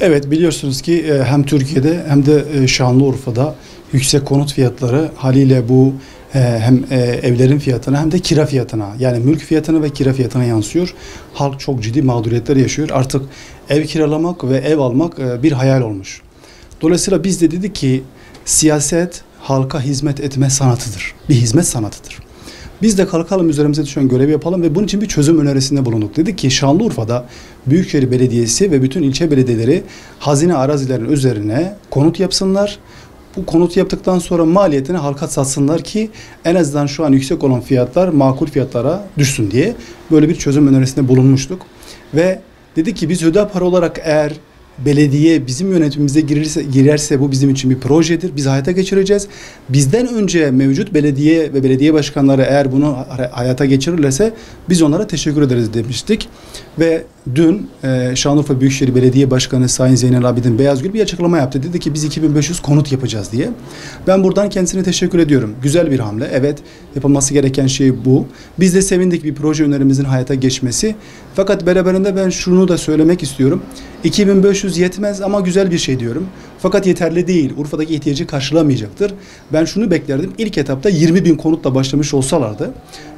Evet, biliyorsunuz ki hem Türkiye'de hem de Şanlıurfa'da yüksek konut fiyatları haliyle bu hem evlerin fiyatına hem de kira fiyatına, yani mülk fiyatına ve kira fiyatına yansıyor. Halk çok ciddi mağduriyetler yaşıyor. Artık ev kiralamak ve ev almak bir hayal olmuş. Dolayısıyla biz de dedik ki siyaset halka hizmet etme sanatıdır. Bir hizmet sanatıdır. Biz de kalkalım, üzerimize düşen görevi yapalım ve bunun için bir çözüm önerisinde bulunduk. Dedik ki Şanlıurfa'da Büyükşehir Belediyesi ve bütün ilçe belediyeleri hazine arazilerinin üzerine konut yapsınlar. Bu konut yaptıktan sonra maliyetini halka satsınlar ki en azından şu an yüksek olan fiyatlar makul fiyatlara düşsün diye böyle bir çözüm önerisinde bulunmuştuk. Ve dedik ki biz Hüdapar olarak eğer belediye bizim yönetimimize girerse bu bizim için bir projedir. Biz hayata geçireceğiz. Bizden önce mevcut belediye ve belediye başkanları eğer bunu hayata geçirirlerse biz onlara teşekkür ederiz demiştik. Ve dün Şanlıurfa Büyükşehir Belediye Başkanı Sayın Zeynel Abidin Beyazgül bir açıklama yaptı. Dedi ki biz 2500 konut yapacağız diye. Ben buradan kendisine teşekkür ediyorum. Güzel bir hamle. Evet, yapılması gereken şey bu. Biz de sevindik bir proje önerimizin hayata geçmesi. Fakat beraberinde ben şunu da söylemek istiyorum. 2500 yetmez ama güzel bir şey diyorum. Fakat yeterli değil. Urfa'daki ihtiyacı karşılamayacaktır. Ben şunu beklerdim. İlk etapta 20.000 konutla başlamış olsalardı,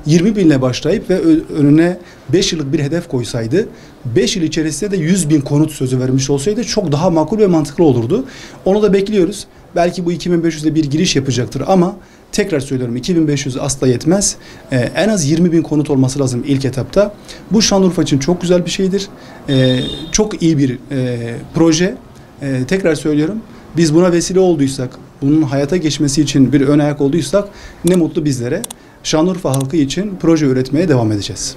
20.000 ile başlayıp ve önüne 5 yıllık bir hedef koysaydı, 5 yıl içerisinde de 100.000 konut sözü vermiş olsaydı çok daha makul ve mantıklı olurdu. Onu da bekliyoruz. Belki bu 2500'de bir giriş yapacaktır ama tekrar söylüyorum, 2500 asla yetmez. En az 20.000 konut olması lazım ilk etapta. Bu Şanlıurfa için çok güzel bir şeydir. Çok iyi bir proje. Tekrar söylüyorum, biz buna vesile olduysak, bunun hayata geçmesi için bir ön ayak olduysak ne mutlu bizlere. Şanlıurfa halkı için proje üretmeye devam edeceğiz.